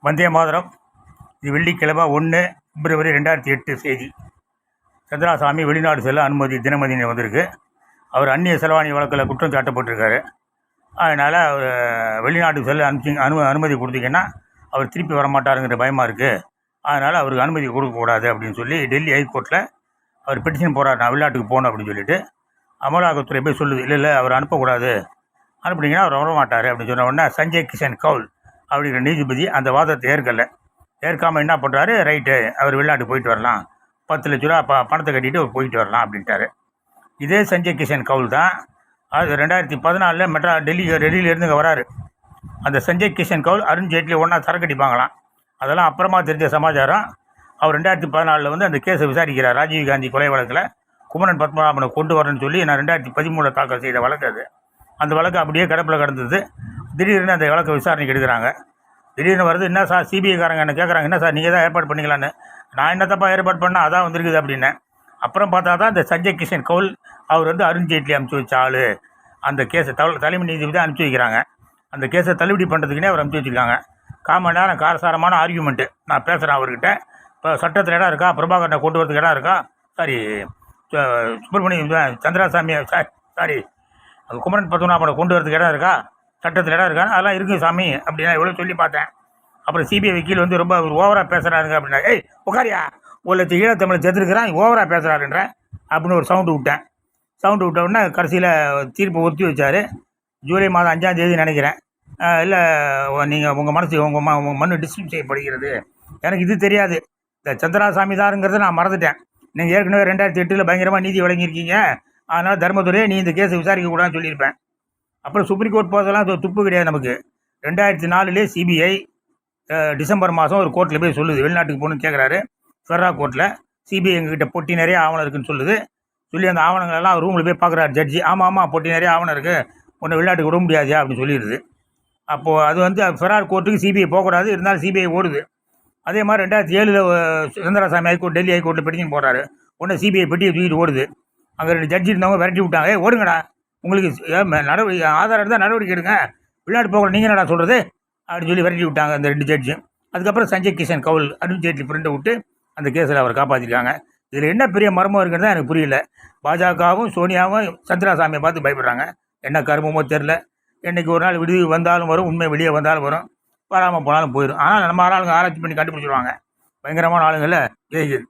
வந்தே மாதரம். இது வெள்ளிக்கிழமை 1 பிப்ரவரி 2008 செய்தி. சந்திராசாமி வெளிநாடு செல்ல அனுமதி தினமதினி வந்திருக்கு. அவர் அந்நிய செலவாணி வழக்கில் குற்றம் சாட்டப்பட்டிருக்காரு. அதனால் அவர் வெளிநாட்டுக்கு செல்ல அனுமதி கொடுத்தீங்கன்னா அவர் திருப்பி வரமாட்டாருங்கிற பயமாக இருக்குது. அதனால் அவருக்கு அனுமதி கொடுக்கக்கூடாது அப்படின்னு சொல்லி டெல்லி ஹைகோர்ட்டில் அவர் பெட்டிஷன் போகிறார். நான் வெளிநாட்டுக்கு போகணும் அப்படின்னு சொல்லிட்டு அமலாக்கத்துறை போய் சொல்லுது, இல்லை அவர் அனுப்பக்கூடாது, அனுப்புனீங்கன்னா அவர் வரமாட்டார் அப்படின்னு சொன்ன உடனே சஞ்சய் கிஷன் கவுல் அப்படிங்கிற நீதிபதி அந்த வாதத்தை ஏற்காமல் என்ன பண்ணுறாரு, ரைட்டு அவர் வெளிநாட்டுக்கு போயிட்டு வரலாம், 10 லட்ச ரூபா பணத்தை கட்டிட்டு அவர் போயிட்டு வரலாம் அப்படின்ட்டாரு. இதே சஞ்சய் கிஷன் கவுல் தான் அது 2014 டெல்லியிலேருந்து இங்கே வராரு. அந்த சஞ்சய் கிஷன் கவுல் அருண் ஜேட்லி ஒன்றா சரக்கடிப்பாங்களாம். அதெல்லாம் அப்புறமா தெரிஞ்ச சமாச்சாரம். அவர் 2014 வந்து அந்த கேஸை விசாரிக்கிறார். ராஜீவ்காந்தி கொலை வழக்கில் குமரன் பத்மநாபனை கொண்டு வரேன்னு சொல்லி நான் 2013 தாக்கல் செய்த வழக்கு அது. அந்த வழக்கு அப்படியே கிடப்பில் கிடந்தது. திடீர்னு அந்த வழக்கை விசாரணைக்கு எடுக்கிறாங்க. திடீர்னு வருது, என்ன சார் சிபிஐக்காரங்க என்ன கேட்குறாங்க, என்ன சார் நீங்கள் தான் ஏற்பாடு பண்ணிக்கலான்னு. நான் என்ன தப்பா ஏற்பாடு பண்ணால் அதான் வந்திருக்குது அப்படின்னேன். அப்புறம் பார்த்தா தான் இந்த சஞ்சய் கிஷன் கவுல் அவர் வந்து அருண் ஜேட்லி அனுப்பிச்சி வச்ச ஆள். அந்த கேஸை தலைமை நீதிபதி தான் அனுப்பிச்சி வைக்கிறாங்க. அந்த கேஸை தள்ளுபடி பண்ணுறதுக்குனே அவர் அனுப்பிச்சி வச்சுருக்காங்க. காமன் நேரம் காரசாரமான ஆர்கியூமெண்ட்டு. நான் பேசுகிறேன் அவர்கிட்ட, இப்போ சட்டத்தில் இடம் இருக்கா, பிரபாகரனை கொண்டு வரதுக்கு இடம் இருக்கா, சாரி சுப்பிரமணியம் சந்திராசாமி சாரி குமரன் பத்மநாபனை கொண்டு வரதுக்கு இடம் இருக்கா, சட்டத்தில் இடம் இருக்கா, அதெல்லாம் இருக்குது சாமி அப்படின்னா எவ்வளோ சொல்லி பார்த்தேன். அப்புறம் சிபிஐ வக்கீல் வந்து ரொம்ப ஓவராக பேசுகிறாருங்க அப்படின்னா, ஏய் உட்காரியா, 1,00,000 ஈழத்தமிழை செத்துருக்கிறான், ஓவராக பேசுகிறாருன்ற அப்படின்னு ஒரு சவுண்டு விட்டேன். சவுண்டு விட்ட உடனே கடைசியில் தீர்ப்பை ஒத்தி வச்சார். ஜூலை மாதம் 5ஆம் தேதி நினைக்கிறேன். இல்லை நீங்கள் உங்கள் மனசு உங்கள் மண்ணு டிஸ்மிஸ் செய்யப்படுகிறது. எனக்கு இது தெரியாது, இந்த சந்திராசாமி தாருங்கிறத நான் மறந்துட்டேன். நீங்கள் ஏற்கனவே 2008 பயங்கரமாக நீதி வழங்கியிருக்கீங்க, அதனால் தர்மதுரை நீ இந்த கேஸை விசாரிக்கக்கூடாதுன்னு சொல்லியிருப்பேன். அப்புறம் சுப்ரீம் கோர்ட் போகிறதெல்லாம் துப்பு கிடையாது நமக்கு. 2004 சிபிஐ டிசம்பர் மாதம் ஒரு கோர்ட்டில் போய் சொல்லுது, வெளிநாட்டுக்கு போகணுன்னு கேட்குறாரு. ஃபெர்ரா கோர்ட்டில் சிபிஐ எங்ககிட்ட பொட்டி நிறைய ஆவணம் இருக்குதுன்னு சொல்லுது. சொல்லி அந்த ஆவணங்களெல்லாம் ரூமில் போய் பார்க்குறாரு ஜட்ஜி. ஆமாம் பொட்டி நிறைய ஆவணம் இருக்குது, ஒன்று வெளிநாட்டுக்கு விட முடியாதியா அப்படின்னு சொல்லிடுது. அப்போது அது வந்து ஃபெரார் கோர்ட்டுக்கு சிபிஐ போகக்கூடாது, இருந்தாலும் சிபிஐ ஓடுது. அதே மாதிரி 2007 சந்திராசாமி ஹைகோர்ட் டெல்லி ஹைகோர்ட்டில் பெட்டிஷன் போடுறாரு. உடனே சிபிஐ பெட்டியை தூக்கிட்டு ஓடுது. அங்கே 2 ஜட்ஜி இருந்தவங்க விரட்டி விட்டாங்க. ஓடுங்கடா, உங்களுக்கு ஆதாரம் இருந்தால் நடவடிக்கை எடுங்க, வெளிநாட்டு போகல நீங்கள் என்னடா சொல்கிறது அப்படின்னு சொல்லி விரட்டி விட்டாங்க அந்த 2 ஜட்ஜு. அதுக்கப்புறம் சஞ்சய் கிஷன் கவுல் அருண் ஜேட்லி ஃப்ரெண்டை விட்டு அந்த கேஸில் அவர் காப்பாற்றிருக்காங்க. இதில் என்ன பெரிய மர்மம் இருக்குன்னு எனக்கு புரியல. பாஜகவும் சோனியாவும் சந்திராசாமியை பார்த்து பயப்படுறாங்க. என்ன கருமமோ தெரில. என்றைக்கு ஒரு நாள் விடுதி வந்தாலும் வரும், உண்மை வெளியே வந்தாலும் வரும், வராமல் போனாலும் போயிடும். ஆனால் நம்ம ஆளுங்க ஆராய்ச்சி பண்ணி கண்டுபிடிச்சிடுவாங்க. பயங்கரமான ஆளுங்களில் ஜெய்ஹிந்த்.